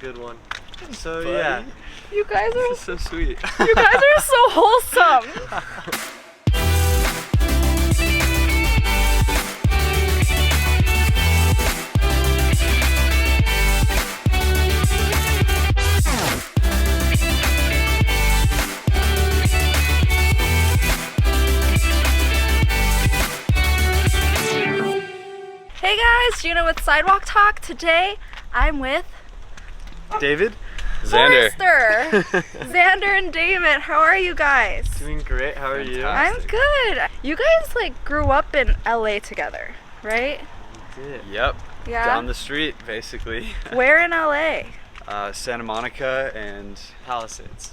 good one. So yeah. You guys This is so sweet. you guys are so wholesome. Hey guys, Jina with Sidewalk Talk. Today I'm with David? Xander. Forrester. Xander and David. How are you guys? Doing great. How are you? I'm good. You guys like grew up in LA together, right? We did. Yep. Yeah. Down the street, basically. Where in LA? Santa Monica and Palisades.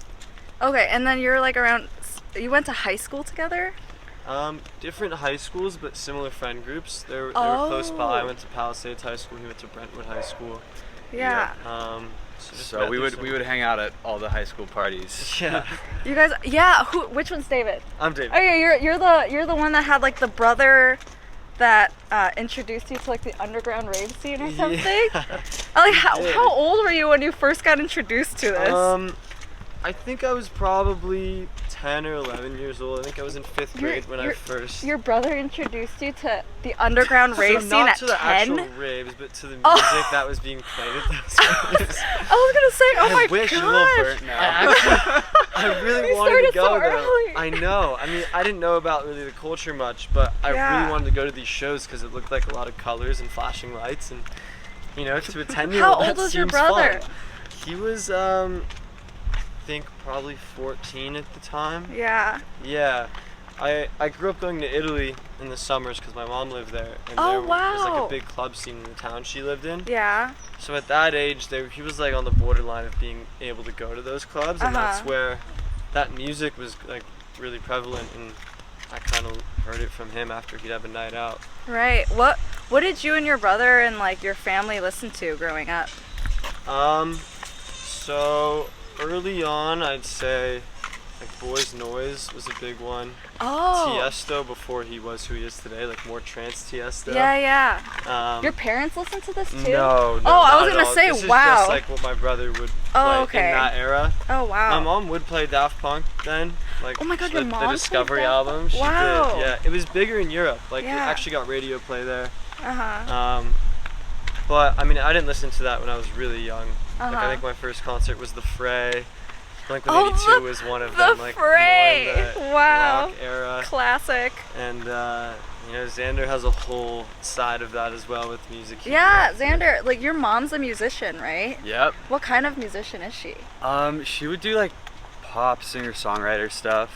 Okay, and then you're like around. You went to high school together? Different high schools, but similar friend groups. They were close by. I Oh. went to Palisades High School. He went to Brentwood High School. Yeah. Just so met we there would hang out at all the high school parties. Yeah. You guys. Yeah. Which one's David? I'm David. Oh yeah, you're the one that had like the brother that introduced you to like the underground rave scene or something. Yeah. Like did. how old were you when you first got introduced to this? I think I was probably 10 or 11 years old. I think I was in 5th grade when I first. Your brother introduced you to the underground rave scene not at to the 10? actual raves, but to the music Oh. that was being played at those raves. I was gonna say, oh my I wish gosh. a little burnt now. I really We wanted to started go so though. early. I know. I mean, I didn't know about really the culture much, but I Yeah. really wanted to go to these shows because it looked like a lot of colors and flashing lights, and to a 10-year-old. How old that was your seems brother? fun. He was, I think probably 14 at the time. Yeah. Yeah. I grew up going to Italy in the summers because my mom lived there, and Oh, there was like wow. a big club scene in the town she lived in. Yeah. So at that age, he was like on the borderline of being able to go to those clubs, and that's Uh-huh. where that music was like really prevalent, and I kind of heard it from him after he'd have a night out. Right. What did you and your brother and like your family listen to growing up? So early on, I'd say like Boys Noise was a big one. Oh. Tiesto before he was who he is today, like more trance Tiesto. Yeah. Your parents listen to this too? No, Oh, I not was at gonna all. say, this wow. Is just like what my brother would play okay. in that era. Oh wow. My mom would play Daft Punk then, like Oh my God, the, your mom the played Discovery Daft album. Punk? She Wow. did. Yeah, it was bigger in Europe. Like Yeah. it actually got radio play there. Uh-huh. But I mean, I didn't listen to that when I was really young. Like Uh-huh. I think my first concert was The Fray. Oh, Blink-182 was one of The them. Like Fray. more in the Wow. rock era. Classic. And Xander has a whole side of that as well with music. he Yeah, grew up to. Xander, like your mom's a musician, right? Yep. What kind of musician is she? She would do like pop singer-songwriter stuff.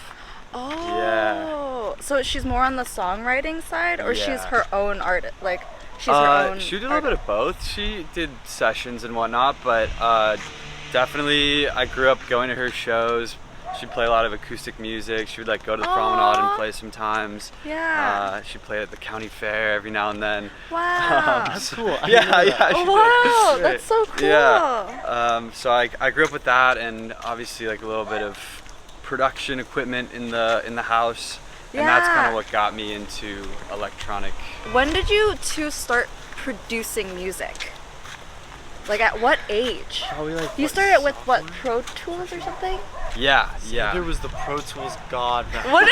Oh. So she's more on the songwriting side, or she's Yeah. her own artist? Like she's her own. She did a little bit of both. She did sessions and whatnot, but definitely I grew up going to her shows. She'd play a lot of acoustic music. She would like go to the promenade and Aw. play sometimes. Yeah. She'd play at the county fair every now and then. Wow. That's cool. I Yeah, didn't know that. yeah. she did. Wow, Great. that's so cool. Yeah. So I grew up with that, and obviously like a little bit of production equipment in the house, and that's kind Yeah. of what got me into electronic. When did you two start producing music? Like at what age? Probably like You started with what, Pro Tools or something? Yeah. Xander was the Pro Tools god back What?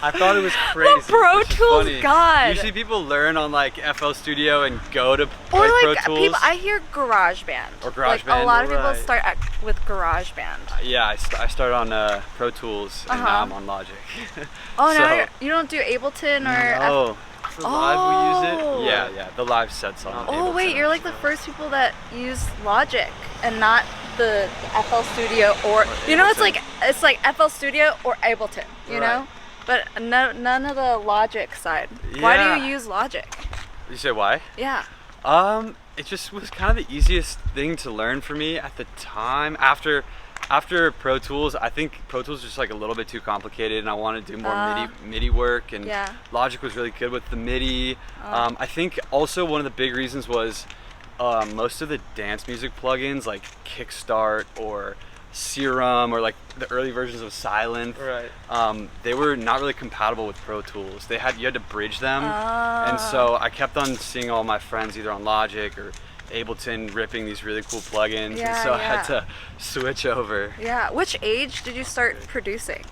I thought it was crazy. The Pro Which is Tools funny. god. Usually people learn on like FL Studio and go to Or play Pro like Tools. people, I hear GarageBand. Or Like a GarageBand, lot of people right. start with GarageBand. Yeah, I started on Pro Tools, and Uh-huh. now I'm on Logic. Oh, So- no, you don't do Ableton or. Oh, For live, we use Oh. it. yeah, the live sets on. Oh Ableton. wait, you're like the first people that use Logic and not the FL Studio or Ableton. it's like FL Studio or Ableton, you Right. know? But none of the Logic side. Why Yeah. do you use Logic? You say why? Yeah. It just was kind of the easiest thing to learn for me at the time. After Pro Tools, I think Pro Tools was just like a little bit too complicated, and I wanted to do more MIDI work, and Yeah. Logic was really good with the MIDI. I think also one of the big reasons was most of the dance music plugins like Kickstart or Serum or like the early versions of Silent, Right. they were not really compatible with Pro Tools. You had to bridge them, and Ah. so I kept on seeing all my friends either on Logic or Ableton ripping these really cool plugins, Yeah, and so I yeah. had to switch over. Yeah. Which age did you start producing?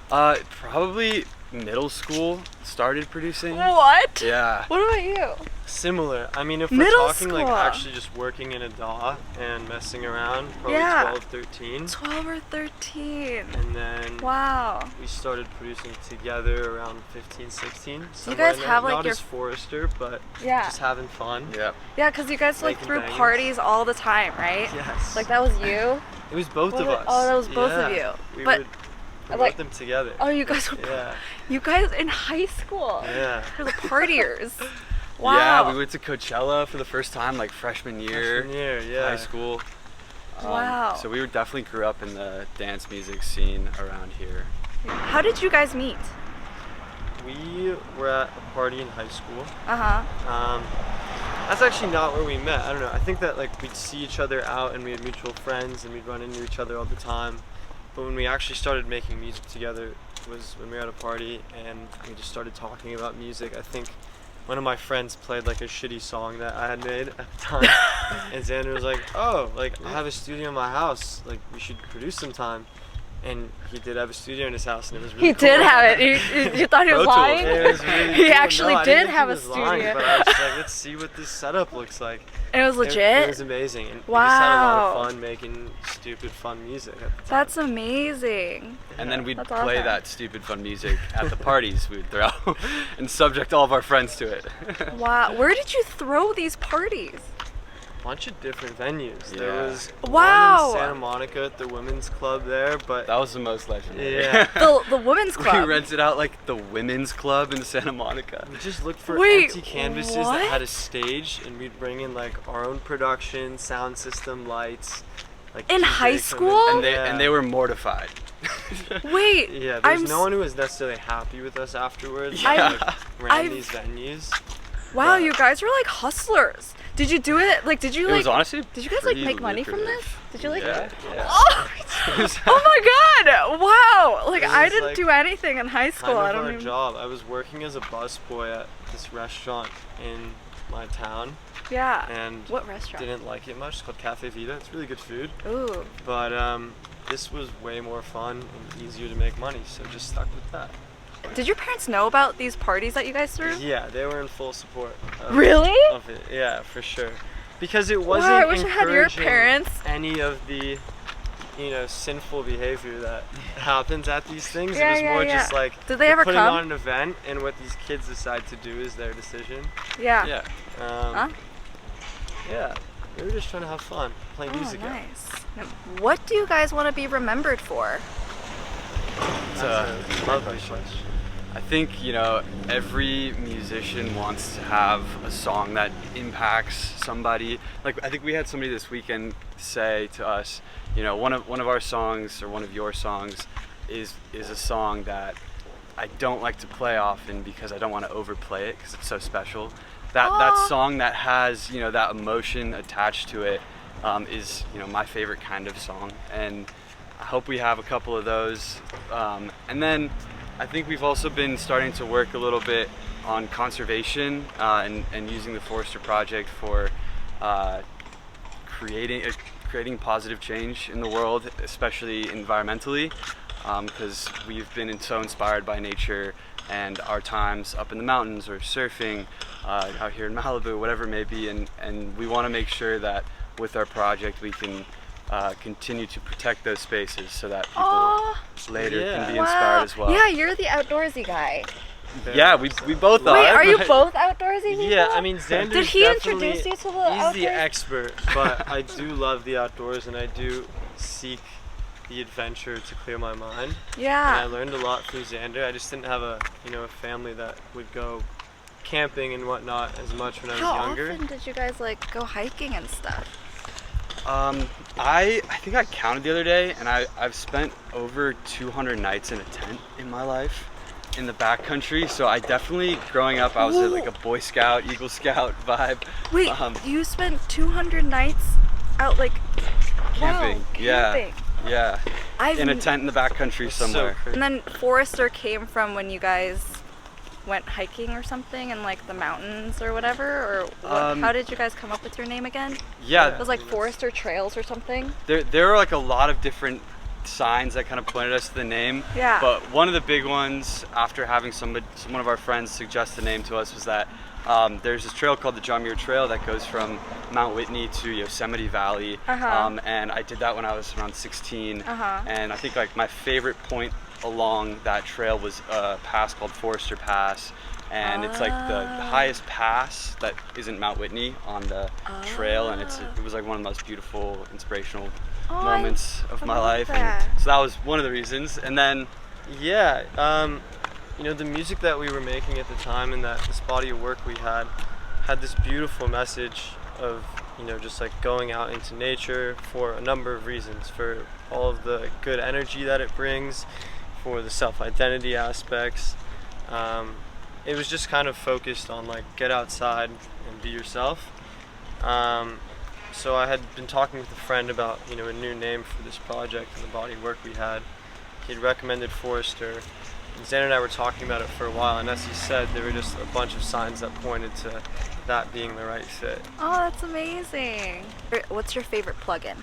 Probably middle school started producing. What? Yeah. What about you? Similar. I mean, if we're Middle talking like school. actually just working in a DAW and messing around, probably Yeah. 12, 13. 12 or 13. And then Wow. we started producing together around 15, 16. You somewhere guys in there. have, like, Not your- as Forrester, but Yeah. just having fun. Yeah. Yeah, because you guys like Making threw bangers. parties all the time, right? Yes. Like that was you? It was both Was of it? us. Oh, that was both of Yeah. you. We But, would promote like- them together. Oh, you guys were Yeah. you guys in high school. Yeah. You're the partiers. Wow. Yeah, we went to Coachella for the first time, like freshman year, Freshman year, yeah. high school. Wow. So we were definitely grew up in the dance music scene around here. How did you guys meet? We were at a party in high school. Uh-huh. That's actually not where we met. I don't know. I think that like we'd see each other out and we had mutual friends and we'd run into each other all the time. But when we actually started making music together was when we were at a party and we just started talking about music. I think one of my friends played like a shitty song that I had made at the time. And Xander was like, oh, like I have a studio in my house. Like we should produce sometime. And he did have a studio in his house and it was really He cool. did have it. You thought he was Pro Tools. lying? It was really He cool. actually No, I did didn't think have he a was lying, studio. but I was just like, let's see what this setup looks like. And it was It legit? was amazing. And we just had a lot Wow. of fun making stupid, fun music at the time. That's amazing. And then we'd That's play awesome. that stupid fun music at the parties we'd throw and subject all of our friends to it. Wow. Where did you throw these parties? Bunch of different venues. There Yeah. was Wow. one in Santa Monica at the women's club there, but That was the most legendary. yeah. The women's We club. rented out like the women's club in Santa Monica. We just looked for Wait, empty canvases what? that had a stage, and we'd bring in like our own production, sound system, lights. Like In DJ high come in. school? And they were mortified. Wait. Yeah, there's I'm no one who was necessarily happy with us afterwards. Yeah. That, like, ran I've- these venues. Wow, but- you guys were like hustlers. Did you do it? Like, did you It like? was honestly Did you guys like pretty make money from this? lucrative. Did you like? Yeah. Yeah. Oh, oh my God! Wow! Like It I was, didn't like, do anything in high school. I Kind of don't our even. job. I was working as a busboy at this restaurant in my town, Yeah. and What restaurant? didn't like it much. It's called Cafe Vita. It's really good food, Ooh. but this was way more fun and easier to make money, so just stuck with that. Did your parents know about these parties that you guys threw? Yeah, they were in full support. Really? Of it. Yeah, for sure. Because it wasn't Wow, I wish I had your encouraging parents. any of the, sinful behavior that happens at these things. Yeah, it was yeah, more yeah. just like Did they we're ever putting come? on an event, and what these kids decide to do is their decision. Yeah. Yeah. Huh? Yeah, we were just trying to have fun, play Oh, music out. nice. Now, what do you guys want to be remembered for? It's That's a lovely question. I think, every musician wants to have a song that impacts somebody. Like, I think we had somebody this weekend say to us, one of our songs or one of your songs is a song that I don't like to play often because I don't want to overplay it because it's so special. That Aw. song that has, that emotion attached to it is, my favorite kind of song. And I hope we have a couple of those. And then I think we've also been starting to work a little bit on conservation and using the Forester Project for creating positive change in the world, especially environmentally, because we've been so inspired by nature and our times up in the mountains or surfing out here in Malibu, whatever it may be, and we want to make sure that with our project we can continue to protect those spaces so that people Aw. later Yeah. can be Wow. inspired as well. Yeah, you're the outdoorsy guy. Yeah, we both are. Wait, are you but- both outdoorsy people? Yeah, I mean, Xander's Did he definitely- introduce you to the He's outdoors? the expert, but I do love the outdoors, and I do seek the adventure to clear my mind. And I Yeah. learned a lot through Xander. I just didn't have a family that would go camping and whatnot as much when I was How younger. often did you guys like go hiking and stuff? I think I counted the other day, and I've spent over 200 nights in a tent in my life in the backcountry. So I definitely, growing up, I was Ooh. like a Boy Scout, Eagle Scout vibe. Wait, you spent 200 nights out like Camping. Wow, Yeah. camping. Yeah, I've in a tent in the backcountry It's so somewhere. crazy. And then Forester came from when you guys went hiking or something in like the mountains or whatever? Or what, how did you guys come up with your name again? Yeah, It was like Forester Trails or something? there are like a lot of different signs that kind of pointed us to the name. Yeah. But one of the big ones, after having one of our friends suggest the name to us, was that there's this trail called the John Muir Trail that goes from Mount Whitney to Yosemite Valley. And I did that when I was around 16. And I think like my favorite point along that trail was a pass called Forester Pass. And it's like the highest pass that isn't Mount Whitney on the trail, and it was like one of the most beautiful, inspirational moments of my life. And so that was one of the reasons. And then Yeah, you know, the music that we were making at the time and that this body of work we had this beautiful message of, you know, just like going out into nature for a number of reasons, for all of the good energy that it brings, for the self-identity aspects. It was just kind of focused on like get outside and be yourself. So I had been talking with a friend about, you know, a new name for this project and the body of work we had. He'd recommended Forester. And Xander and I were talking about it for a while, and as he said, there were just a bunch of signs that pointed to that being the right fit. Oh, that's amazing. What's your favorite plugin?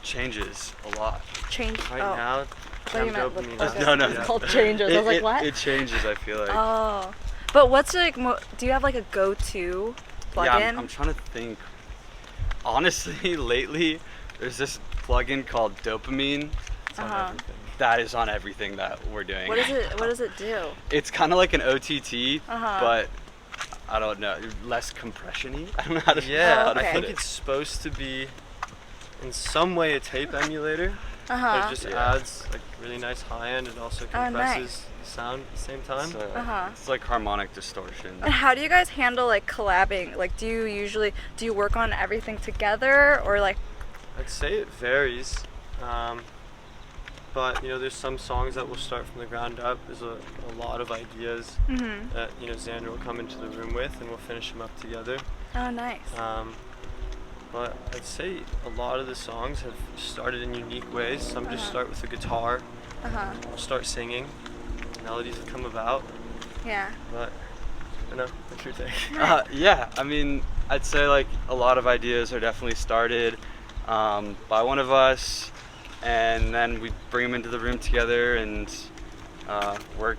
changes a lot. Change. Right now, What do you meant? dopamine. No. It's called changes. I was like, what? It changes, I feel like. Oh. But what's like, do you have like a go-to plugin? Yeah, I'm trying to think. Honestly, lately, there's this plugin called Dopamine. It's on everything. That is on everything that we're doing. What is it? What does it do? It's kind of like an OTT, but I don't know, less compression-y. I don't know how to. Yeah, okay. I think it's supposed to be in some way a tape emulator. But it just adds like really nice high end and also compresses the sound at the same time. So, it's like harmonic distortion. And how do you guys handle like collabing? Like, do you work on everything together, or like? I'd say it varies. But you know, there's some songs that will start from the ground up. There's a lot of ideas that, you know, Xander will come into the room with, and we'll finish them up together. Oh, nice. But I'd say a lot of the songs have started in unique ways. Some just start with a guitar. We'll start singing. Melodies will come about. Yeah. But I don't know. What's your take? Yeah, I mean, I'd say like a lot of ideas are definitely started by one of us, and then we bring them into the room together and work.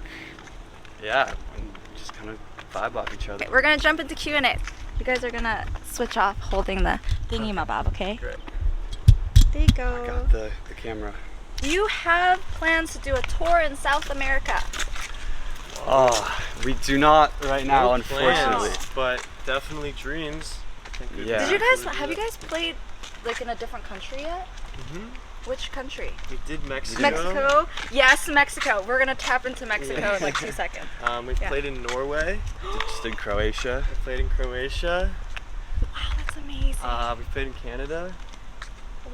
Yeah, and just kind of vibe off each other. Okay, we're gonna jump into Q&A. You guys are gonna switch off holding the thingy my bob, okay? Great. There you go. I got the camera. Do you have plans to do a tour in South America? Oh, we do not right now, No unfortunately. plans, but definitely dreams. I think we'd Yeah. Did you really guys do have you it. guys played like in a different country yet? Which country? We did Mexico. Mexico? Yes, Mexico. We're gonna tap into Mexico in like 2 seconds. We've played in Norway. Just in Croatia. We played in Croatia. Wow, that's amazing. We played in Canada.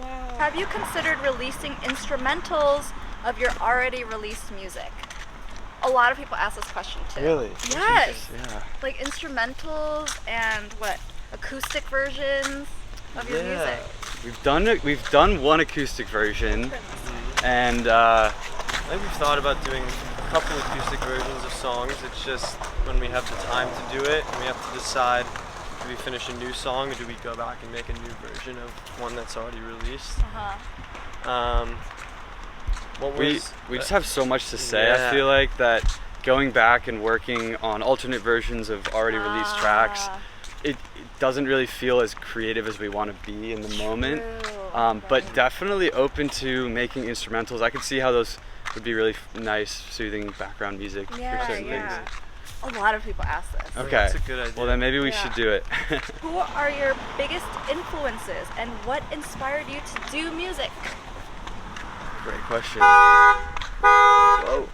Wow. Have you considered releasing instrumentals of your already released music? A lot of people ask this question too. Really? Yes. Yeah. Like instrumentals and what? Acoustic versions of your music. We've done one acoustic version, and I think we've thought about doing a couple acoustic versions of songs. It's just when we have the time to do it, and we have to decide, do we finish a new song or do we go back and make a new version of one that's already released? we just have so much to say. Yeah. I feel like that going back and working on alternate versions of already released tracks, it doesn't really feel as creative as we want to be in the moment. But definitely open to making instrumentals. I could see how those would be really nice, soothing background music for certain things. A lot of people ask this. Okay. That's a good idea. Well, then maybe we should do it. Who are your biggest influences and what inspired you to do music? Great question. Whoa.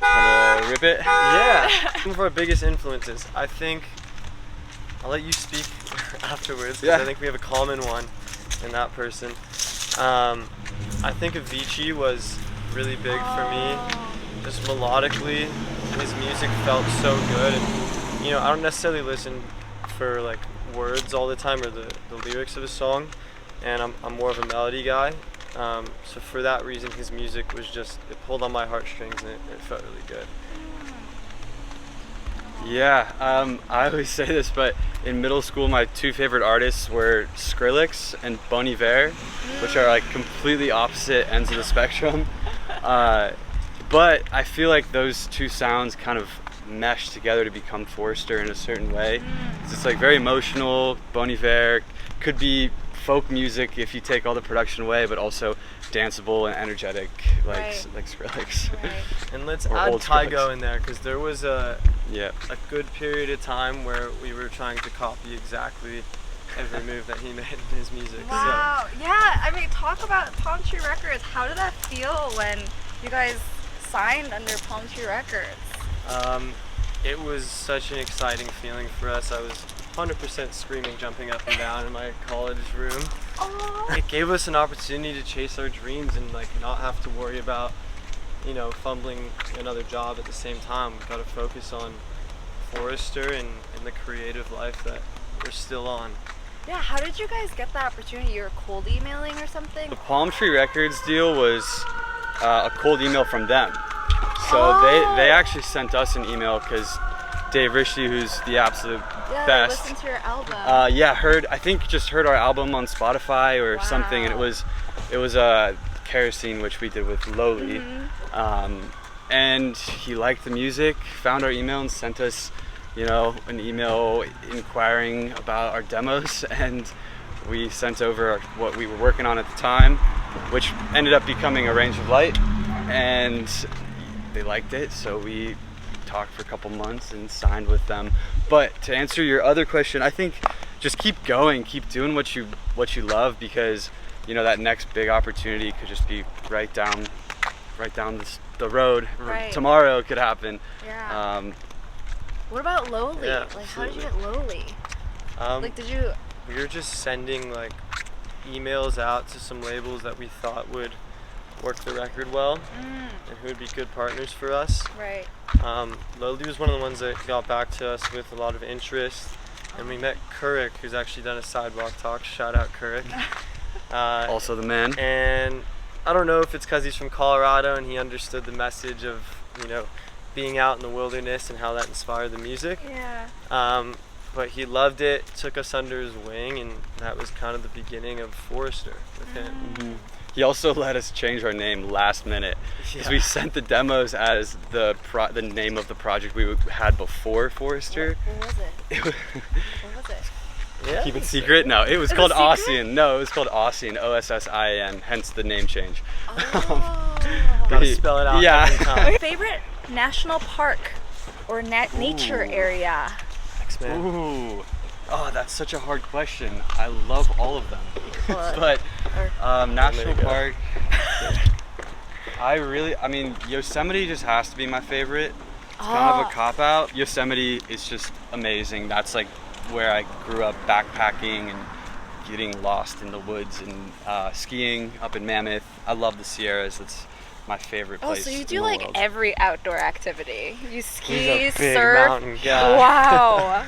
Wanna rip it? Yeah. Some of our biggest influences. I think I'll let you speak afterwards, because I think we have a common one in that person. I think Avicii was really big for me. Just melodically, his music felt so good, and you know, I don't necessarily listen for like words all the time or the lyrics of a song, and I'm more of a melody guy, So for that reason, his music was just, it pulled on my heartstrings, and it felt really good. Yeah, I always say this, but in middle school, my two favorite artists were Skrillex and Bon Iver, which are like completely opposite ends of the spectrum. But I feel like those two sounds kind of mesh together to become Forrester in a certain way. It's like very emotional. Bon Iver could be folk music if you take all the production away, but also danceable and energetic, like Skrillex. Right. And let's Or add old Tygo Skrillex. in there, because there was a Yeah. good period of time where we were trying to copy exactly every move that he made in his music. Wow. Yeah. I mean, talk about Palm Tree Records. How did that feel when you guys signed under Palm Tree Records? So it was such an exciting feeling for us. I was 100% screaming, jumping up and down in my college room. Oh. It gave us an opportunity to chase our dreams and like not have to worry about, you know, fumbling another job at the same time. We've got to focus on Forrester and the creative life that we're still on. Yeah. How did you guys get that opportunity? You were cold emailing or something? The Palm Tree Records deal was a cold email from them. So Oh. they actually sent us an email because Dave Rishley, who's the absolute Yeah. best, They listened to your album. I think just heard our album on Spotify or something, and it was Kerosene, which we did with Lowly. And he liked the music, found our email and sent us, you know, an email inquiring about our demos, and we sent over what we were working on at the time, which ended up becoming A Range of Light, and they liked it, so we talked for a couple months and signed with them. But to answer your other question, I think just keep going, keep doing what you love, because you know that next big opportunity could just be right down the road. Right. Tomorrow it could happen. Yeah. What about Lowly? Yeah, Like, how did you get Lowly? Like, did you? We were just sending like emails out to some labels that we thought would work the record well and who would be good partners for us. Right. Lowly was one of the ones that got back to us with a lot of interest, and we met Kurik, who's actually done a Sidewalk talk. Shout out Kurik. Also the man. And I don't know if it's because he's from Colorado and he understood the message of, you know, being out in the wilderness and how that inspired the music. Yeah. But he loved it, took us under his wing, and that was kind of the beginning of Forrester with him. He also let us change our name last minute, because we sent the demos as the name of the project we had before Forrester. What was it? What was it? Yeah. Keep it secret? No, it was Is it called secret? Ossian. No, it was called Ossian, Ossian, hence the name change. Oh. Gotta spell it out Yeah. every time. Favorite national park or nature area? Thanks, man. Ooh. Oh, that's such a hard question. I love all of them. But national There you go. park, I mean, Yosemite just has to be my favorite. It's kind of a cop-out. Yosemite is just amazing. That's like where I grew up backpacking and getting lost in the woods and skiing up in Mammoth. I love the Sierras. It's my favorite Oh, place so you in do the like world. every outdoor activity. You ski, He's a big surf. mountain guy. Wow.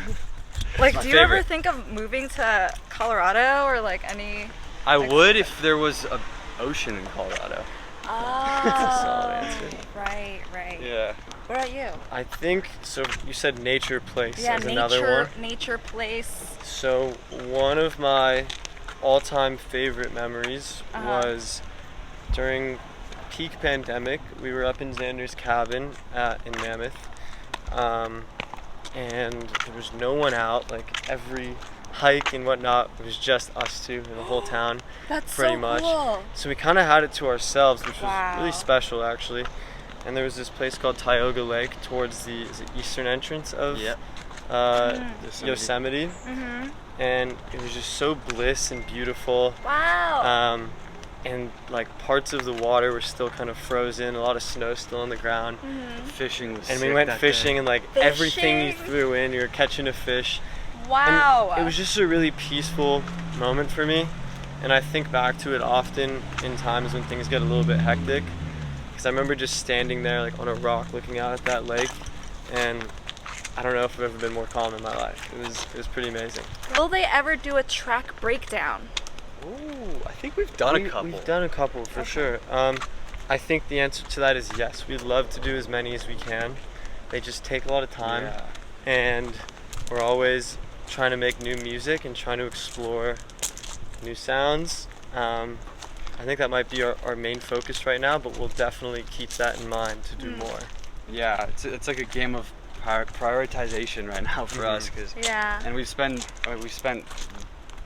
Like, my do you ever favorite. think of moving to Colorado or like any? I would if there was an ocean in Colorado. Oh, That's a solid answer. Right, right. Yeah. What about you? I think, so you said nature place Yeah, as another one. nature place. So one of my all-time favorite memories was during peak pandemic. We were up in Xander's cabin in Mammoth, and there was no one out. Like every hike and whatnot was just us two in the whole town, That's pretty so much. cool. So we kind of had it to ourselves, which Wow. was really special actually. And there was this place called Tioga Lake towards the eastern entrance of Yosemite. Mhm. And it was just so bliss and beautiful. Wow. And like parts of the water were still kind of frozen, a lot of snow still on the ground. Fishing was And we sick went that fishing, day. and like everything you Fishing? threw in, you were catching a fish. Wow. And it was just a really peaceful moment for me. And I think back to it often in times when things get a little bit hectic. Because I remember just standing there like on a rock looking out at that lake, and I don't know if I've ever been more calm in my life. It was pretty amazing. Will they ever do a track breakdown? Ooh, I think we've done a couple. We've done a couple for sure. I think the answer to that is yes. We'd love to do as many as we can. They just take a lot of time, Yeah. and we're always trying to make new music and trying to explore new sounds. I think that might be our main focus right now, but we'll definitely keep that in mind to do more. Yeah, it's like a game of prioritization right now for us, Yeah. and we've spent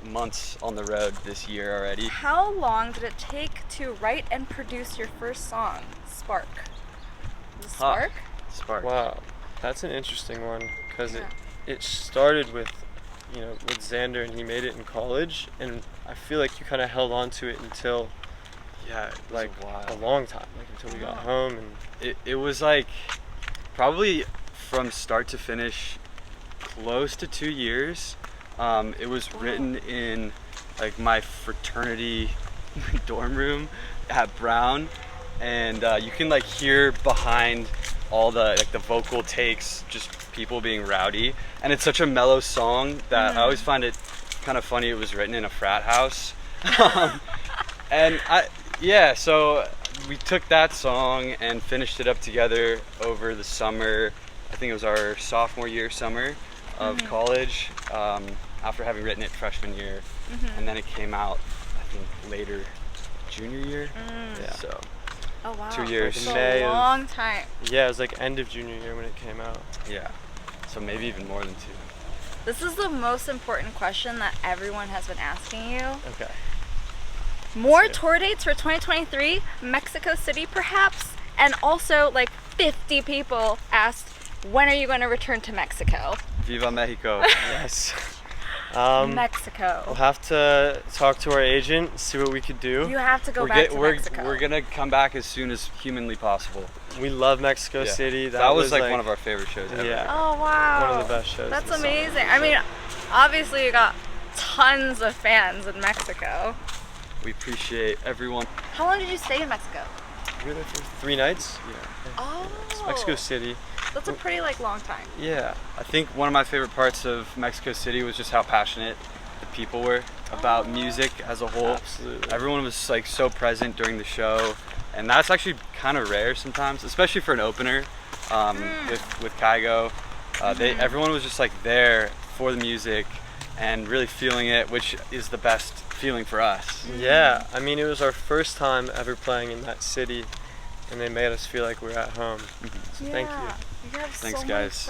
months on the road this year already. How long did it take to write and produce your first song, Spark? Was it Spark? Spark. Wow, that's an interesting one because Yeah. it started with with Xander, and he made it in college, and I feel like you kind of held on to it until Yeah, it was like a while. a long time, like until we got home. And It was like probably from start to finish close to 2 years. It was written in like my fraternity dorm room at Brown, and you can like hear behind all the vocal takes, just people being rowdy, and it's such a mellow song that I always find it kind of funny it was written in a frat house. And so we took that song and finished it up together over the summer. I think it was our sophomore year summer of college, after having written it freshman year, and then it came out I think later junior year. Yeah. So Oh wow. 2 years. It's May a of- long time. yeah, it was like end of junior year when it came out. yeah, so maybe even more than 2. This is the most important question that everyone has been asking you. Okay. More Yeah. tour dates for 2023, Mexico City perhaps, and also like 50 people asked, when are you going to return to Mexico? Viva Mexico. Yes. We'll Mexico. have to talk to our agent, see what we could do. You have to go back to Mexico. We're gonna come back as soon as humanly possible. We love Mexico Yeah. City. That was like one of our favorite shows ever. Yeah. Oh wow. One of the best shows That's in the summer, amazing. for I mean, sure. obviously you got tons of fans in Mexico. We appreciate everyone. How long did you stay in Mexico? We were there for 3 nights. Yeah. Oh. It's Mexico City. That's a pretty like long time. Yeah. I think one of my favorite parts of Mexico City was just how passionate the people were about music as a whole. Absolutely. Everyone was like so present during the show, and that's actually kind of rare sometimes, especially for an opener with Kygo. Everyone was just like there for the music and really feeling it, which is the best feeling for us. Yeah, I mean, it was our first time ever playing in that city, and they made us feel like we were at home. So thank you. You have Thanks, so guys.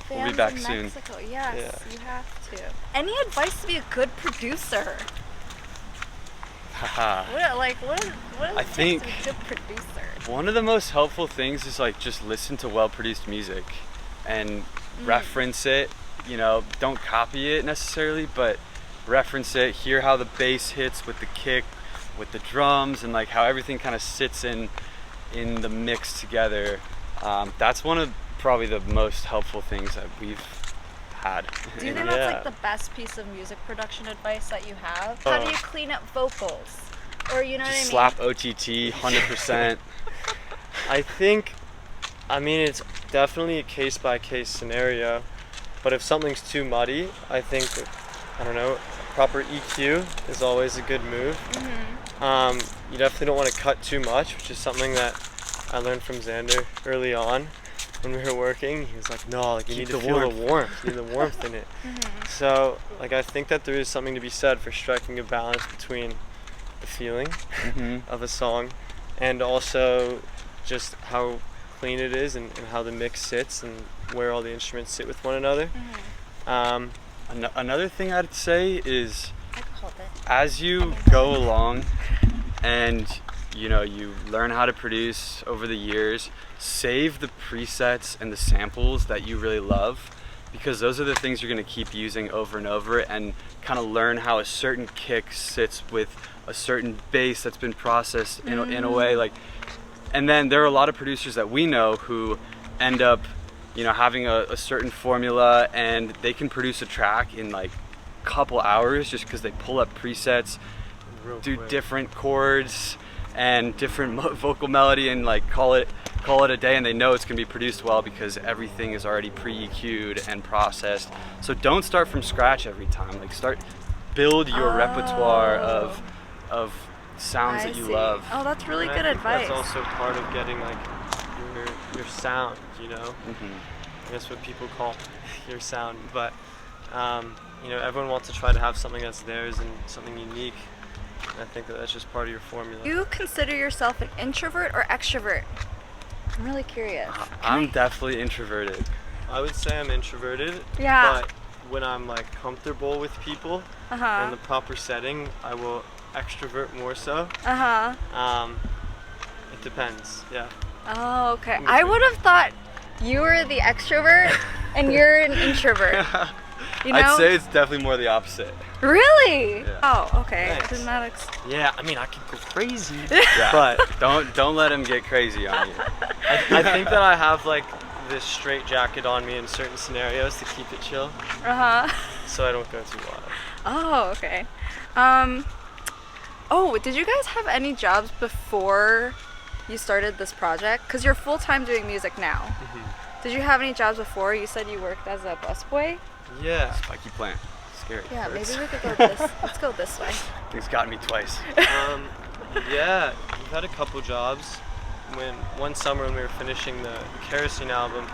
many We'll be fans back in soon. Mexico. Yes, Yeah. you have to. Any advice to be a good producer? Haha. What is I it think- to be a good producer? One of the most helpful things is like just listen to well-produced music and reference it. Don't copy it necessarily, but reference it. Hear how the bass hits with the kick, with the drums, and like how everything kind of sits in the mix together. That's one of probably the most helpful things that we've had. Do you think Yeah. that's like the best piece of music production advice that you have? How do you clean up vocals? Or you know what I mean? Slap OTT 100%. I mean, it's definitely a case-by-case scenario, but if something's too muddy, I think, I don't know, proper EQ is always a good move. You definitely don't want to cut too much, which is something that I learned from Xander early on when we were working. He was like, no, like you need Keep to the feel warmth. the warmth. You need the warmth in it. So, like, I think that there is something to be said for striking a balance between the feeling of a song and also just how clean it is and how the mix sits and where all the instruments sit with one another. Another thing I'd say is, I can hold it. as you go along and you learn how to produce over the years, save the presets and the samples that you really love, because those are the things you're going to keep using over and over, and kind of learn how a certain kick sits with a certain bass that's been processed in a way like. And then there are a lot of producers that we know who end up having a certain formula, and they can produce a track in like a couple hours just because they pull up presets, Real do quick. different chords and different vocal melody, and like call it a day, and they know it's going to be produced well because everything is already pre-EQ'd and processed. So don't start from scratch every time. Like build your repertoire of of sounds I that you see. love. Oh, that's really And good I think advice. That's also part of getting like your sound, you know. Hmm. I guess what people call your sound, but you know, everyone wants to try to have something that's theirs and something unique. And I think that that's just part of your formula. You consider yourself an introvert or extrovert? I'm really curious. I'm definitely introverted. I would say I'm introverted, Yeah. but when I'm like comfortable with people Uh-huh. in the proper setting, I will extrovert more so. Uh-huh. It depends, yeah. Oh, okay. In I between. would have thought you were the extrovert and you're an introvert. You know? I'd say it's definitely more the opposite. Really? Yeah. Oh, okay. I Thanks. did not Yeah, I mean, I could go crazy, Yeah. but don't let him get crazy on you. I think that I have like this straight jacket on me in certain scenarios to keep it chill, Uh-huh. so I don't go too wild. Oh, okay. Oh, did you guys have any jobs before you started this project? Because you're full-time doing music now. Did you have any jobs before? You said you worked as a busboy? Yeah. Spiky plant. Scary. Yeah, Hurts. maybe we could go this. Let's go this way. Things got me twice. Yeah, we've had a couple jobs. When one summer when we were finishing the Kerosene album,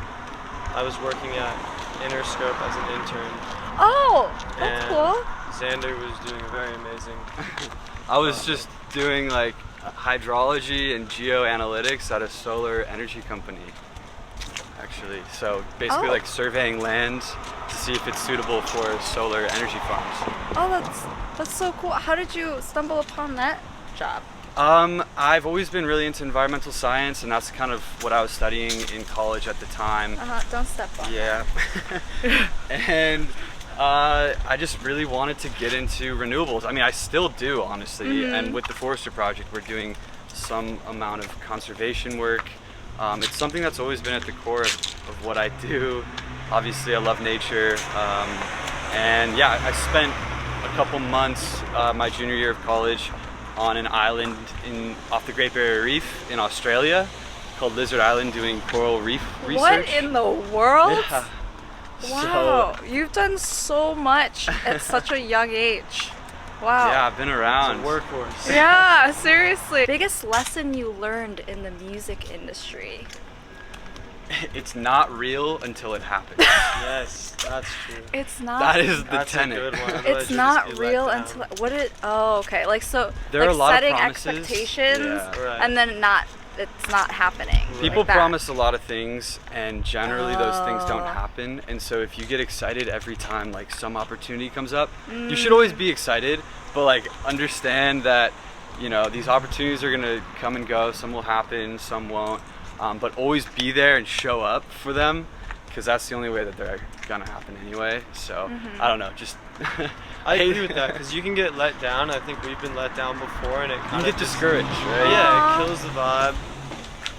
I was working at Interscope as an intern. Oh, that's and cool. Xander was doing very amazing. I was just doing like hydrology and geoanalytics at a solar energy company, actually. So basically Oh. like surveying land to see if it's suitable for solar energy farms. Oh, that's so cool. How did you stumble upon that job? I've always been really into environmental science, and that's kind of what I was studying in college at the time. Don't step on. Yeah. And I just really wanted to get into renewables. I mean, I still do, honestly. And with the Forester Project, we're doing some amount of conservation work. It's something that's always been at the core of what I do. Obviously, I love nature. And yeah, I spent a couple months my junior year of college on an island off the Great Barrier Reef in Australia called Lizard Island doing coral reef research. What in the world? Yeah. Wow, you've done so much at such a young age. Wow. Yeah, I've been It's around. a workhorse. Yeah, seriously. Biggest lesson you learned in the music industry? It's not real until it happens. Yes, that's true. It's not. That is the That's a tenet. good one. Otherwise It's you'll not just be let real down. until what it. Oh, okay. Like so. There like are a lot of setting promises. expectations, Yeah. Right. and then it's not happening. People like that. promise a lot of things, and generally those things don't Oh. happen. And so if you get excited every time like some opportunity comes up, you should always be excited, but like understand that, you know, these opportunities are gonna come and go. Some will happen, some won't. But always be there and show up for them, because that's the only way that they're gonna happen anyway. So I don't know, just I agree with that because you can get let down. I think we've been let down before, and it you kind get of discouraged, right? Yeah, it kills the vibe.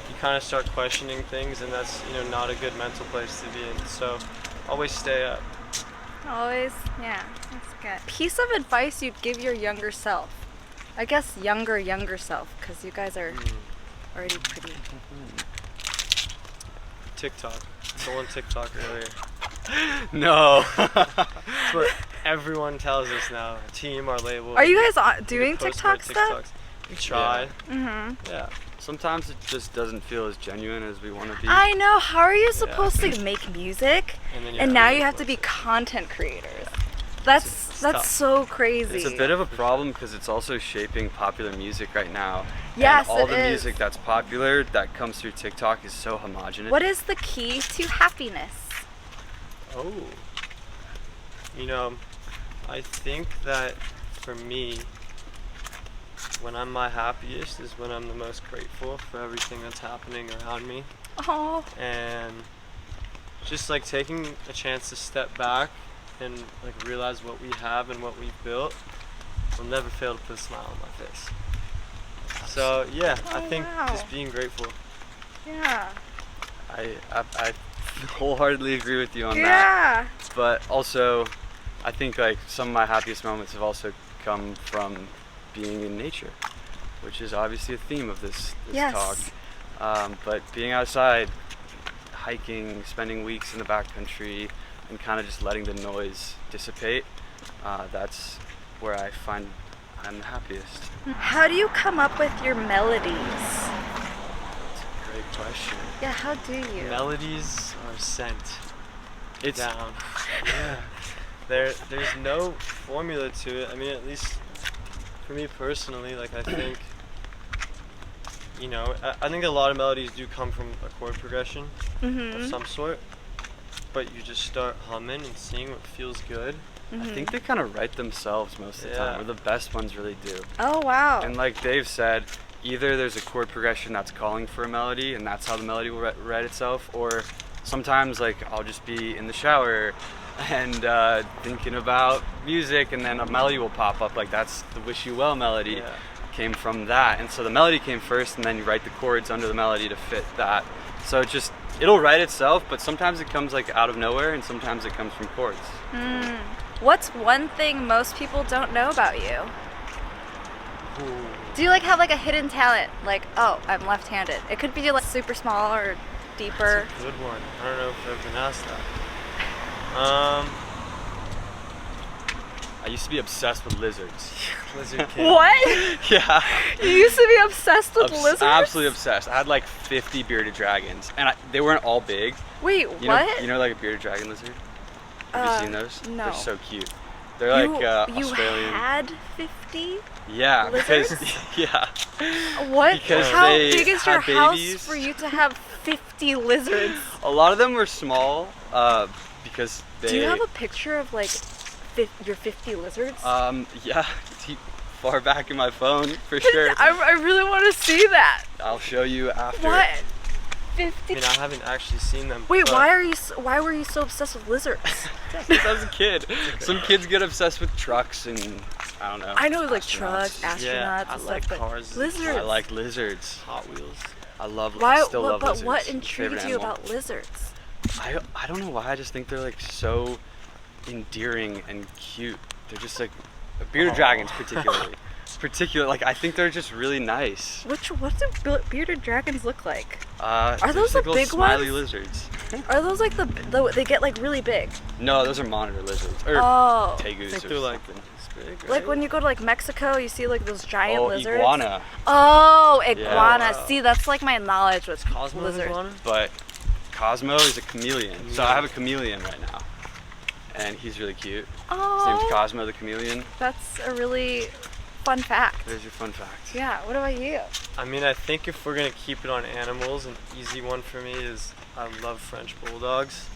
You kind of start questioning things, and that's, you know, not a good mental place to be in. So always stay up. Always, yeah, that's good. Piece of advice you'd give your younger self? I guess younger self, because you guys are already pretty. TikTok. Someone TikTok earlier. No. That's what everyone tells us now. Our team, our label. Are you guys we doing post more TikTok stuff? TikToks. We try. Yeah. Sometimes it just doesn't feel as genuine as we want to be. I know. How are you supposed to make music And then and now you have to be content creators? That's tough. so crazy. It's a bit of a problem because it's also shaping popular music right now. Yes, and all it the is. music that's popular that comes through TikTok is so homogenous. What is the key to happiness? Oh. You know, I think that for me, when I'm my happiest is when I'm the most grateful for everything that's happening around me. Oh, And just like taking a chance to step back and like realize what we have and what we've built will never fail to put a smile on my face. So yeah, I Oh, think wow. just being grateful. yeah. I wholeheartedly agree with you on that. Yeah. But also, I think like some of my happiest moments have also come from being in nature, which is obviously a theme of this Yes. talk. But being outside, hiking, spending weeks in the backcountry, and kind of just letting the noise dissipate, that's where I find I'm the happiest. How do you come up with your melodies? That's a great question. Yeah, how do you? Melodies are sent It's down. yeah. There's no formula to it. I mean, at least for me personally, like I think, you know, I think a lot of melodies do come from a chord progression of some sort, but you just start humming and seeing what feels good. I think they kind of write themselves most of the time, or the best ones really do. Oh, wow. And like Dave said, either there's a chord progression that's calling for a melody, and that's how the melody will write itself, or sometimes like I'll just be in the shower and thinking about music, and then a melody will pop up. Like that's the "Wish You Well" melody came from that, and so the melody came first, and then you write the chords under the melody to fit that. So it'll write itself, but sometimes it comes like out of nowhere, and sometimes it comes from chords. What's one thing most people don't know about you? Ooh. Do you like have like a hidden talent? Like, oh, I'm left-handed. It could be like super small or deeper. That's a good one. I don't know if I've been asked that. I used to be obsessed with lizards. Lizard King. What? Yeah. You used to be obsessed with lizards? Absolutely obsessed. I had like 50 bearded dragons, and they weren't all big. Wait, You what? know like a bearded dragon lizard? Have you seen those? No. They're so cute. They're like you Australian. had 50? Yeah, lizards? because yeah. What? Because How they big is your had house babies. for you to have 50 lizards? A lot of them were small because they. Do you have a picture of like your 50 lizards? Yeah, it's far back in my phone for sure. I really want to see that. I'll show you after. What? I 50? mean, I haven't actually seen them. Wait, but why were you so obsessed with lizards? Since I was a kid. Some kids get obsessed with trucks and I don't know. I know like astronauts. trucks, astronauts, Yeah, I and like stuff, but cars. lizards. I like lizards. Hot Wheels. I love. Why? I still love but lizards. what Favorite intrigues you animal. about lizards? I don't know why. I just think they're like so endearing and cute. They're just like bearded dragons, particularly. Like I think they're just really nice. What do bearded dragons look like? Are those the like little big smiley ones? lizards? Are those like they get like really big? No, those are monitor lizards or Oh. tegus I think or they're like something. this big, right? Like when you go to like Mexico, you see like those giant Oh, lizards. iguana. Oh, iguana. Yeah. See, that's like my knowledge with Cosmo lizards. iguana? But Cosmo is a chameleon. So I have a chameleon right now, and he's really cute. His name's Oh, Cosmo the chameleon. that's a really fun fact. There's your fun fact. Yeah. What about you? I mean, I think if we're gonna keep it on animals, an easy one for me is I love French bulldogs.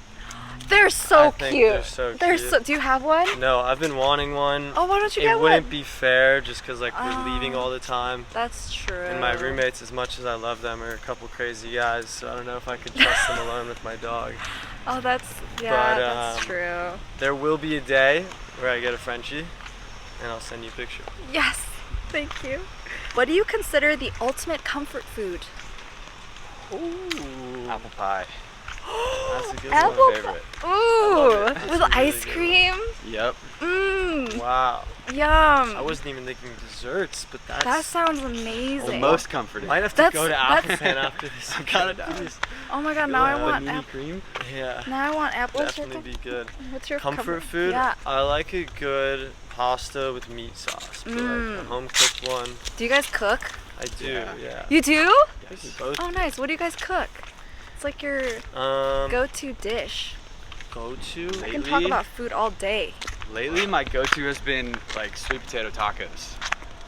They're so I think cute. they're so They're cute. so. Do you have one? No, I've been wanting one. Oh, why don't you It get wouldn't one? be fair just because like we're Oh. leaving all the time. That's true. And my roommates, as much as I love them, are a couple crazy guys, so I don't know if I could trust them alone with my dog. Oh, that's But, that's true. There will be a day where I get a Frenchie, and I'll send you a picture. Yes. Thank you. What do you consider the ultimate comfort food? Ooh, Apple pie. that's a good Apple one. My favorite. Ooh, love it. That's with a really ice good cream. Yep. Mmm. Wow, Yum. I wasn't even thinking desserts, but that's That sounds amazing. Well, most comforting. might have to That's- go to that's- Appleton after this. I'm kinda down. Oh my god, now I Yeah. want Panini apple. cream. Yeah, Now I want apple definitely chicken. be good. What's your Comfort food? Yeah. I like a good pasta with meat sauce, but like a home cooked one. Do you guys cook? I do, Yeah. yeah. You do? I think we both. Oh, nice. What do you guys cook? It's like your go-to dish. Go-to? I can talk about food all day. Lately, my go-to has been like sweet potato tacos.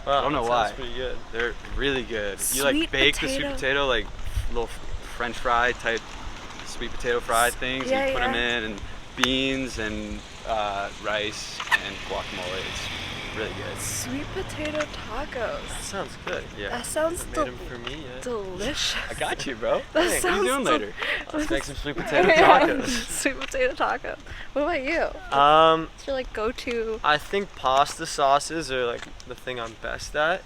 Wow, I don't know that why. sounds pretty good. They're really good. You like Sweet bake the potato. sweet potato like little French fry type sweet potato fry things. Yeah, you put them yeah. in and beans and rice and guacamole. It's really good. Sweet potato tacos. That sounds good. Yeah. That sounds Haven't made them for me yet. delicious. I got you, bro. That Hey, what sounds are you doing del- later? Let's make some sweet potato Yeah, tacos. Sweet potato taco. What about you? What's your like go-to? I think pasta sauces are like the thing I'm best at.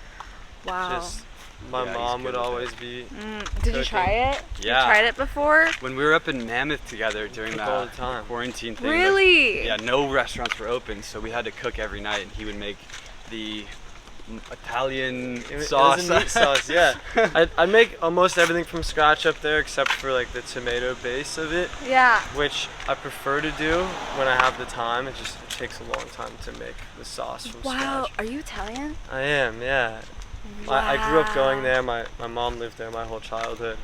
Wow. Just my Yeah, he's mom good would with always it. be Did you cooking. try it? Yeah. You tried it before? When we were up in Mammoth together during Cook all that the time. quarantine thing. like, Really? yeah, no restaurants were open, so we had to cook every night, and he would make the Italian It was sauce. a meat sauce, yeah. I make almost everything from scratch up there except for like the tomato base of it, Yeah. which I prefer to do when I have the time. It takes a long time to make the sauce from Wow. scratch. Are you Italian? I am, yeah. I grew up going there. My mom lived there my whole childhood.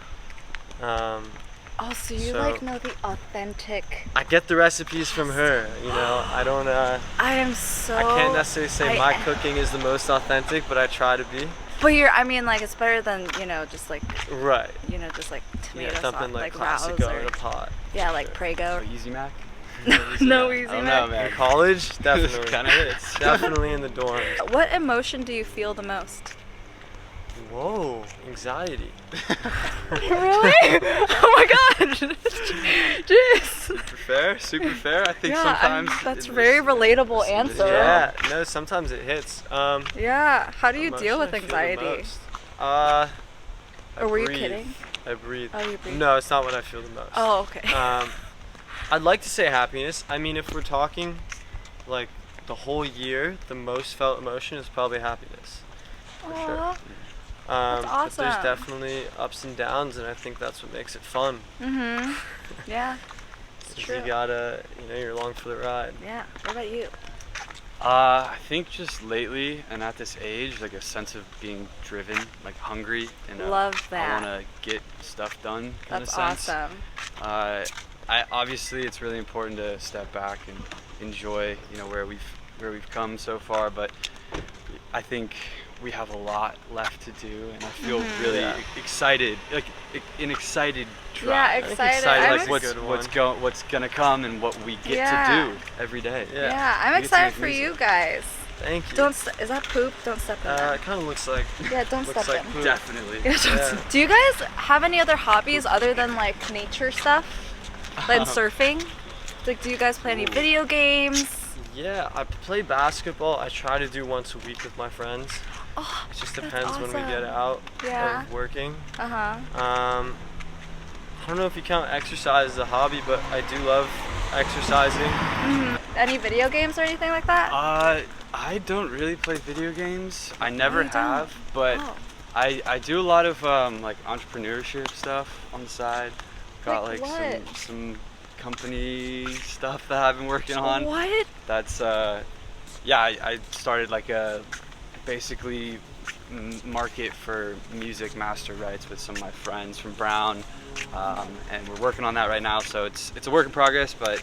Oh, so you So- like know the authentic. I get the recipes from her, you know. I don't. I am so. I can't necessarily say I my am- cooking is the most authentic, but I try to be. But I mean, like, it's better than, just like, Right. just like tomato Yeah, something sauce, like Rouse classico or, in a pot. yeah, like Prego. Easy Mac. No I easy don't Mac. know, man. In college, definitely. Kind of hits. Definitely in the dorm. What emotion do you feel the most? Whoa, anxiety. Really? Oh my god! Jeez. Super fair. Super fair. I think Yeah, sometimes that's it a very is- relatable it's- answer. Yeah, no, sometimes it hits. Yeah. How do you deal emotion with I feel the anxiety? most. I Or were you breathe. kidding? I breathe. Oh, you breathe. No, it's not what I feel the most. Oh, okay. I'd like to say happiness. I mean, if we're talking like the whole year, the most felt emotion is probably happiness. For sure. Aw. But awesome. there's definitely ups and downs, and I think that's what makes it fun. Mhm. Yeah. It's 'Cause true. you gotta, you're along for the ride. Yeah. What about you? I think just lately and at this age, like a sense of being driven, like hungry, and Love I that. want to get stuff done. Kind That's of sense. awesome. I obviously it's really important to step back and enjoy, where we've come so far, but I think we have a lot left to do, and I feel really Yeah. excited, like an excited Mm-hmm. Yeah, drive. excited. I'm Like ex- what's gonna come and what we get Yeah. to do every day. Yeah. Yeah, I'm We get to excited make for music. you guys. Thank you. Is that poop? Don't step in that. It kind of looks like. Yeah, don't looks step like in. poop. Definitely. Yeah, don't Yeah. Do you guys have any other hobbies other than like nature stuff? Like surfing? Like, do you guys play any Ooh. video games? Yeah, I play basketball. I try to do once a week with my friends. Oh, It just that's depends when we get awesome. out Yeah. of working. Uh huh. I don't know if you count exercise as a hobby, but I do love exercising. Any video games or anything like that? I don't really play video games. I never you don't? have, but Oh. I do a lot of like entrepreneurship stuff on the side. Got Like like what? some company stuff that I've been working on. What? That's I started like a basically market for music master rights with some of my friends from Brown, and we're working on that right now. So it's a work in progress, but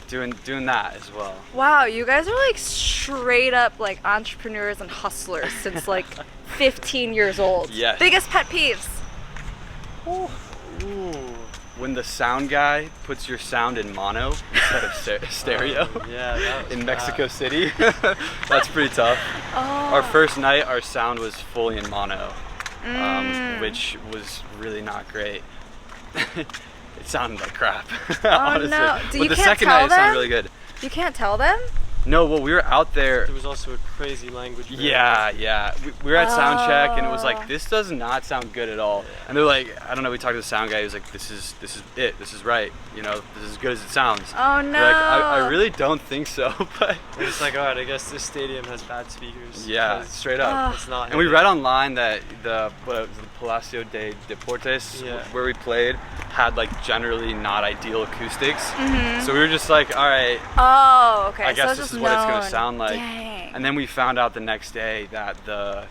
doing that as well. Wow, you guys are like straight up like entrepreneurs and hustlers since like 15 years old. Yes. Biggest pet peeves? Ooh. When the sound guy puts your sound in mono instead of stereo Yeah, that was in bad. Mexico City, that's pretty tough. Oh. Our first night, our sound was fully in mono, Mm. which was really not great. It sounded like crap, Oh, honestly. no. But You the can't second tell night, it sounded them? really good. You can't tell them? No, well, we were out there. There was also a crazy language barrier. Yeah. We were at sound check, and it was Oh. like, this does not sound good at all. And they're like, I don't know. We talked to the sound guy. He was like, this is it. This is right. This is as good as it sounds. Oh no. We're like, I really don't think so, but We're just like, alright, I guess this stadium has bad speakers. yeah, 'cause straight up. It's not. And we hitting. read online that the Palacio de Deportes, Yeah. where we played, had like generally not ideal acoustics. Mhm. So we were just like, all right, Oh, okay. I so guess it's this just is what it's gonna known. sound like. Dang. And then we found out the next day that the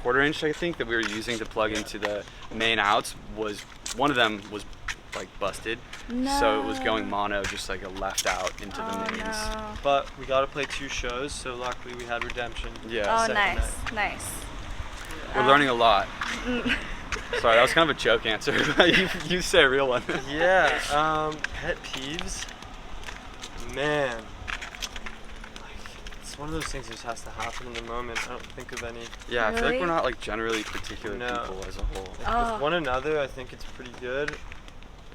quarter inch, I think, that we were using to plug into the main outs was one of them was like busted. So it was going mono, just like a left out into the Oh, mains. no. But we got to play 2 shows, so luckily we had redemption. Yeah. Oh, second nice, nice. We're learning a lot. Sorry, that was kind of a joke answer. you say a real one. Yeah. Pet peeves. Man. It's one of those things that just has to happen in the moment. I don't think of any. Yeah, I feel like Really? we're not like generally particular No. people as a whole. Like, Oh. with one another, I think it's pretty good.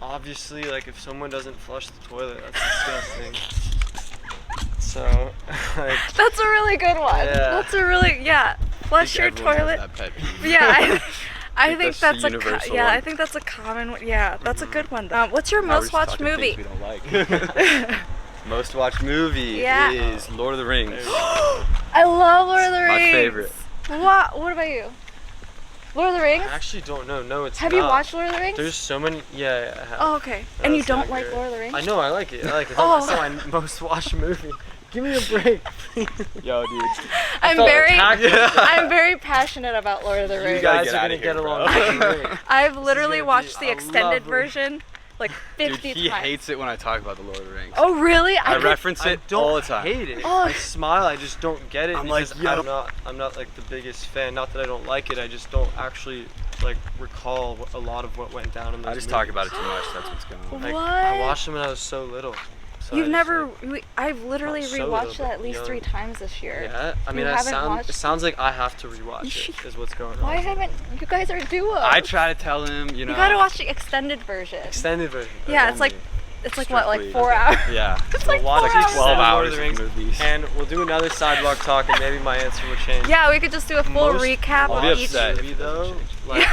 Obviously, like if someone doesn't flush the toilet, that's disgusting. So, like, That's a really good one. Yeah. That's a really Flush your everyone has toilet. that pet peeve. Yeah, I think that's that's the universal yeah. one. I think that's a common one. Yeah, that's a good one. What's your Now we're most just watched talking movie? things we don't like. Most watched movie Yeah. is Lord of the Rings. I love Lord of the My Rings. favorite. What about you? Lord of the Rings? I actually don't know. No, it's Have not. you watched Lord of the Rings? There's so many. Yeah, I have. Oh, okay. When And I you was don't like younger. Lord of the Rings? I know, I like it. I like it. Oh. That's my most watched movie. Give me a break, please. Yo, dude. I'm felt very, attacked. I'm very passionate about Lord of the You Rings. gotta guys get are outta gonna get here, along bro. great. I've This is literally gonna watched be the a extended lovely- version like 50 Dude, he times. hates it when I talk about the Lord of the Rings. Oh, really? I could- reference I it don't all the time. hate it. Oh. I smile. I just don't get it. I'm like, because yo. I'm not like the biggest fan. Not that I don't like it. I just don't actually like recall a lot of what went down in those I just movies. talk about it too much. That's what's going on. Like, What? I watched them when I was so little. So You've I just, never. like, I've literally not so rewatched little, that at but least young. 3 times this year. Yeah, I mean, You haven't watched- it sounds like I have to rewatch it. Is what's going on. Why haven't you guys are a duo? I try to tell him, you know. You gotta watch the extended version. Extended version. Yeah, it's only. like what, like Strictly- 4 hours? Yeah. It's like We'll watch 4 these hours. 12 Lord hours of of the Rings, movies. and we'll do another sidewalk talk, and maybe my answer will change. Yeah, we could just do a full Most recap I'll of be each. upset. movie though, like,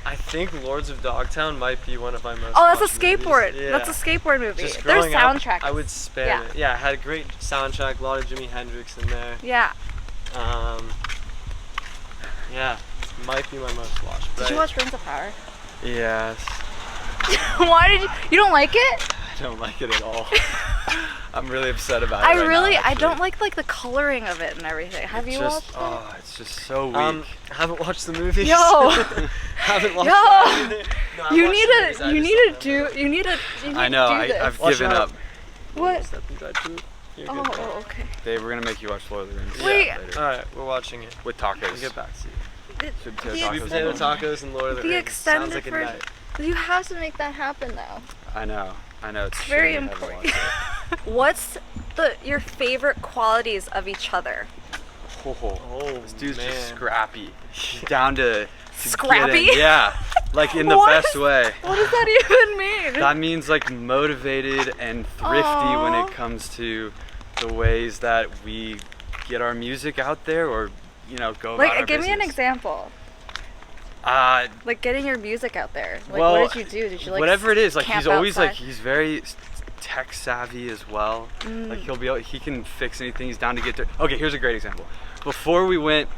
I think Lords of Dogtown might be one of my most. Oh, that's a watched movies. skateboard. Yeah. That's a skateboard movie. Just Their growing up, soundtrack. I would spam yeah. it. Yeah, it had a great soundtrack, a lot of Jimi Hendrix in there. Yeah. Yeah, might be my most watched. Did you watch Rings of Power? Yes. Why did you? You don't like it? I don't like it at all. I'm really upset about it. right now, I actually. don't like the coloring of it and everything. Have you Just, watched it? oh, it's just so weak. I haven't watched the movies. Yo. haven't watched Yo. that either. No, I've You watched need the movies, I to. You just need don't to know. do. You need to. You need I know. to do this. I've Watch given out. up. What? Step inside poop. You're Oh, good. oh, okay. They were gonna make you watch Lord of the Rings. Wait. later. All right, we're watching it. With We'll tacos. get back to you. Sweet The potato Sweet tacos. potato tacos and Lord of the The Rings. extended Sounds like a version. night. You have to make that happen though. I know. It's a Very shame you haven't important. watched it. What's your favorite qualities of each other? Oh, This dude's man. just scrappy. Down to Scrappy? get in. Yeah, like in the What? best way. What does that even mean? That means like motivated and thrifty when Aw. it comes to the ways that we get our music out there, or go about our Like, give me an business. example. Uh, Like getting your music out there. Like, well, what did you do? Did you like whatever it is, like camp he's always like outside? he's very tech savvy as well. Like he can fix anything. He's down to get there. Okay, here's a great example. Before we went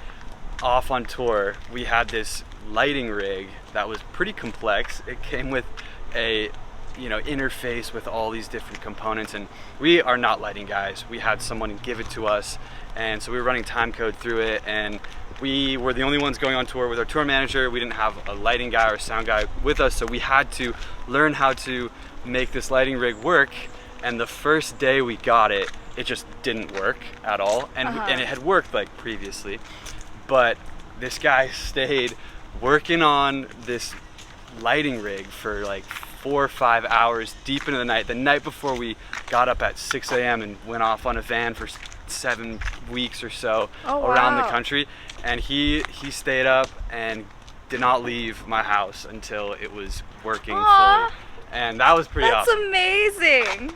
off on tour, we had this lighting rig that was pretty complex. It came with a interface with all these different components, and we are not lighting guys. We had someone give it to us, and so we were running time code through it, and we were the only ones going on tour with our tour manager. We didn't have a lighting guy or a sound guy with us, so we had to learn how to make this lighting rig work. And the first day we got it, it just didn't work at all, and it had worked like previously, but this guy stayed working on this lighting rig for like 4 or 5 hours deep into the night before we got up at 6 a.m. and went off on a van for 7 weeks or so around the wow. country. And he stayed up and did not leave my house until it was working Aw. fully. And that was pretty That's awesome. amazing.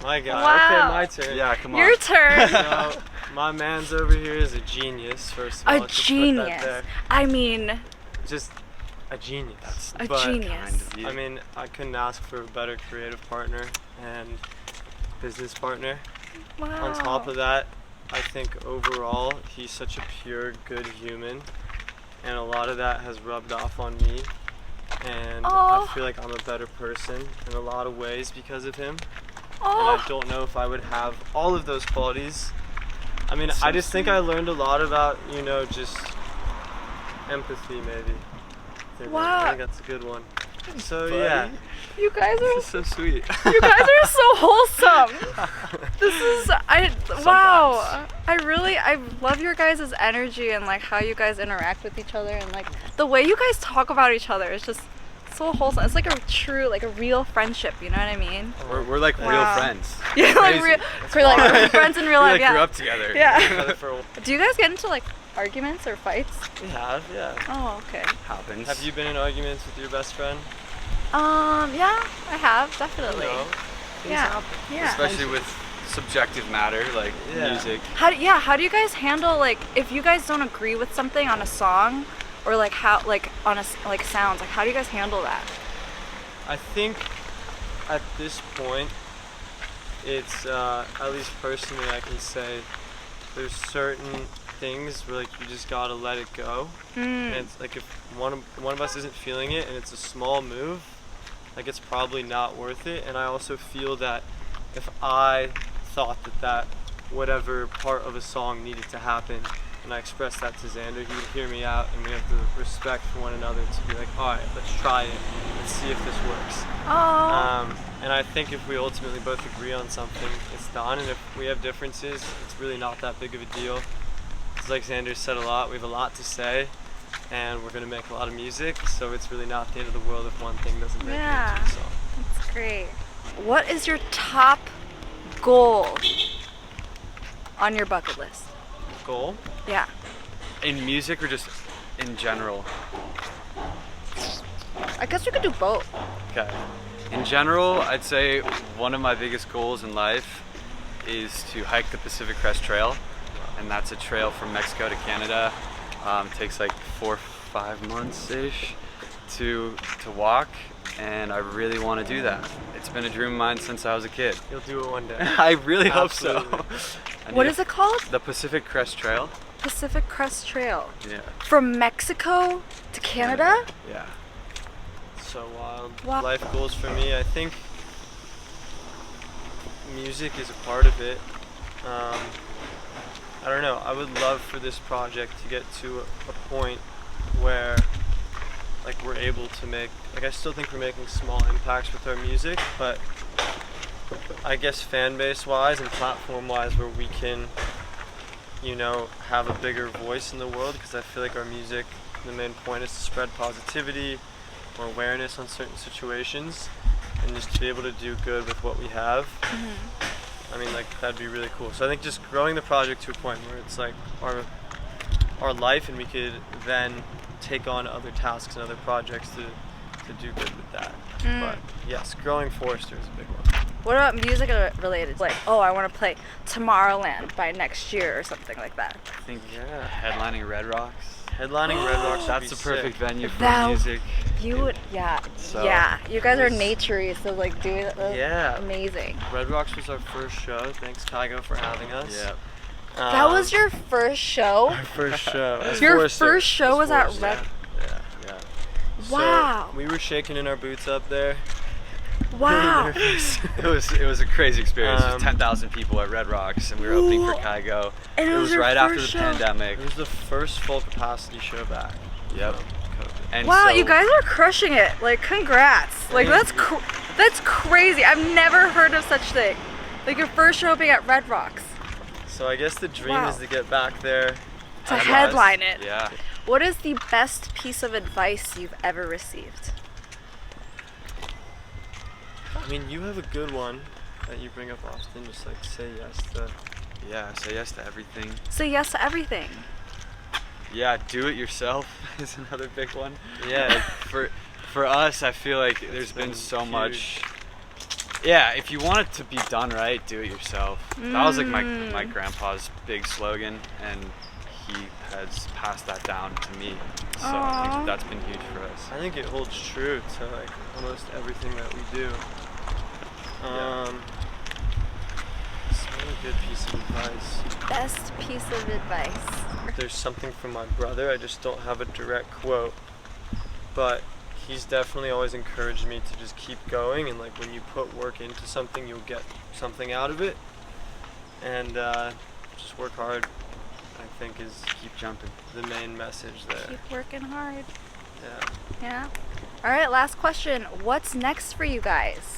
My God. Wow. Okay, my turn. Yeah, come on. Your turn. So, my man's over here is a genius. First of all, A let's just put that genius. there. I mean, Just a genius. a But, genius. Kind of you. I mean, I couldn't ask for a better creative partner and business partner. Wow. On top of that, I think overall he's such a pure, good human, and a lot of that has rubbed off on me. And Aw. I feel like I'm a better person in a lot of ways because of him. And Oh, I don't know if I would have all of those qualities. I mean, So I just think I learned a lot about, just empathy, maybe. Wow. I think that's a good one. So, yeah. you guys are This is so sweet. you guys are so wholesome. This is wow. I love your guys' energy and like how you guys interact with each other, and like the way you guys talk about each other is just so wholesome. It's like a true, like a real friendship, you know what I mean? We're like real Wow. friends. Yeah, like Crazy. we're like friends in real We life, like grew yeah. up together. Yeah. For a- Do you guys get into like arguments or fights? We have, yeah. Oh, okay. Happens. Have you been in arguments with your best friend? Yeah, I have, definitely. No. Things Yeah. happen. Yeah. Especially with subjective matter like Yeah. music. How do you guys handle like if you guys don't agree with something on a song, or like how like on a like sounds, like how do you guys handle that? I think at this point, it's at least personally, I can say there's certain things where like you just gotta let it go. And it's like if one of us isn't feeling it and it's a small move, like it's probably not worth it. And I also feel that if I thought that whatever part of a song needed to happen and I expressed that to Xander, he would hear me out, and we have the respect for one another to be like, all right, let's try it, let's see if this works. And I think if we ultimately both agree on something, it's done. And if we have differences, it's really not that big of a deal. It's like Xander said a lot, we have a lot to say, and we're gonna make a lot of music, so it's really not the end of the world if one thing doesn't make it into a song. That's great. What is your top goal on your bucket list? Goal? Yeah. In music or just in general? I guess we could do both. Okay. In general, I'd say one of my biggest goals in life is to hike the Pacific Crest Trail, and that's a trail from Mexico to Canada. It takes like 4 or 5 months-ish to walk, and I really want to do that. It's been a dream of mine since I was a kid. You'll do it one day. I really hope so. What is it called? The Pacific Crest Trail. Pacific Crest Trail. Yeah. From Mexico to Canada? Yeah. So wild. Wow. Life goals for me, I think music is a part of it. I don't know, I would love for this project to get to a point where like we're able to make, like I still think we're making small impacts with our music, but I guess fan base wise and platform wise where we can, you know, have a bigger voice in the world, because I feel like our music, the main point is to spread positivity or awareness on certain situations, and just to be able to do good with what we have. I mean, like, that'd be really cool. So I think just growing the project to a point where it's like our life, and we could then take on other tasks and other projects to do good with that. But yes, growing Forrester is a big one. What about music related? Like, oh, I want to play Tomorrowland by next year or something like that. I think Yeah. headlining Red Rocks. Headlining Red Rocks would That's be the perfect sick. venue for That- music. You would, yeah. So, yeah. You guys are was- naturey, so like doing that was Yeah. amazing. Red Rocks was our first show. Thanks, Kygo, for having us. Yeah. That was your first show? our first show. As Your Forrester. first show As was at Forrester. Red. Yeah. Wow. So we were shaking in our boots up there. Wow. It was a crazy experience. There's 10,000 people at Red Rocks, and we were opening for Ooh. Kygo. And It was your right after the first show. pandemic. It was the first full capacity show back. Yep. from COVID. And Wow, so, you guys are crushing it. Like, congrats. Like, that's that's crazy. I've never heard of such thing. Like, your first show being at Red Rocks. So I guess the dream Wow. is to get back there. To I guess. headline it. Yeah. What is the best piece of advice you've ever received? I mean, you have a good one that you bring up often. Just like say yes to. Yeah. Say yes to everything. Say yes to everything. Yeah. Do it yourself is another big one. Yeah. Like, for us, I feel like there's been so huge. much. Yeah, if you want it to be done right, do it yourself. That was like my grandpa's big slogan, and he has passed that down to me. So I Aw. think that's been huge for us. I think it holds true to like almost everything that we do. It's a really good piece of advice. Best piece of advice. There's something from my brother. I just don't have a direct quote, but he's definitely always encouraged me to just keep going, and like when you put work into something, you'll get something out of it. And just work hard, I think, is Keep jumping. the main message there. Keep working hard. Yeah. Yeah. All right, last question. What's next for you guys?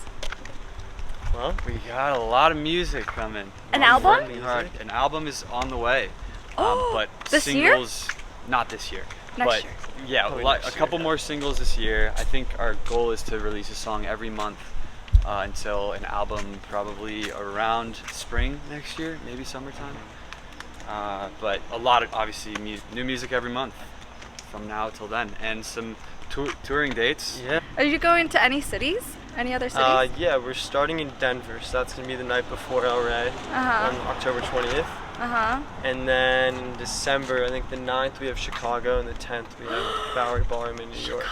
Well, We got a lot of music coming. An We're album? working hard. An album is on the way. Oh, But this year? singles, not this year. Next but year. yeah, Probably a next couple year. more singles this year. I think our goal is to release a song every month until an album probably around spring next year, maybe summertime. But a lot of obviously new music every month from now till then, and some touring dates. yeah. Are you going to any cities? Any other cities? Yeah, we're starting in Denver, so that's gonna be the night before El Rey Uh-huh. on October 20th. Uh-huh. And then in December, I think the 9th we have Chicago, and the 10th we have Bowery Ballroom in New York.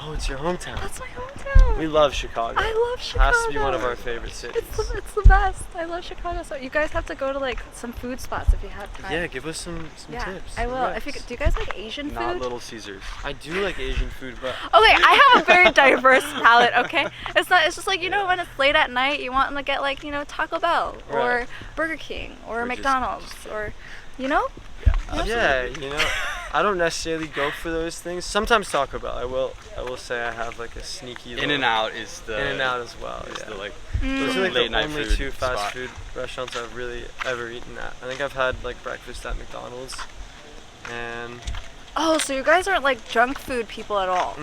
Oh, it's your hometown. That's my hometown. We love Chicago. I love Chicago. Has to be one of our favorite cities. It's the best. I love Chicago. So you guys have to go to like some food spots if you have time. Yeah, give us some Yeah, tips. I will. Congrats. If you, do you guys like Asian food? Not Little Caesars. I do like Asian food, but Okay, I have a very diverse palate, okay? It's not, it's just like, you know, when it's late at night, you want to get like, you know, Taco Bell or Right. Burger King or Or just- McDonald's or, you know? yeah, you know, I don't necessarily go for those things. Sometimes Taco Bell. I will say I have like a sneaky. In and Out is the. In and Out as well. Is Yeah. the like. Those are like late the night only food two fast spot. food restaurants I've really ever eaten at. I think I've had like breakfast at McDonald's, and Oh, so you guys aren't like junk food people at all?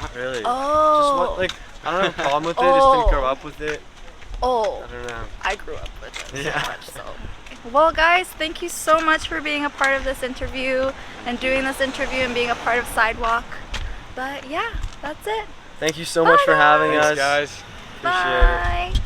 not really. Oh. Just what, like, I don't have a problem with it. Just didn't grow up with it. Oh. I don't know. I grew up with it Yeah. so much, so. Well, guys, thank you so much for being a part of this interview and doing this interview and being a part of Sidewalk. But yeah, that's it. Thank you so much for having Thanks, us. guys. Appreciate it. Bye.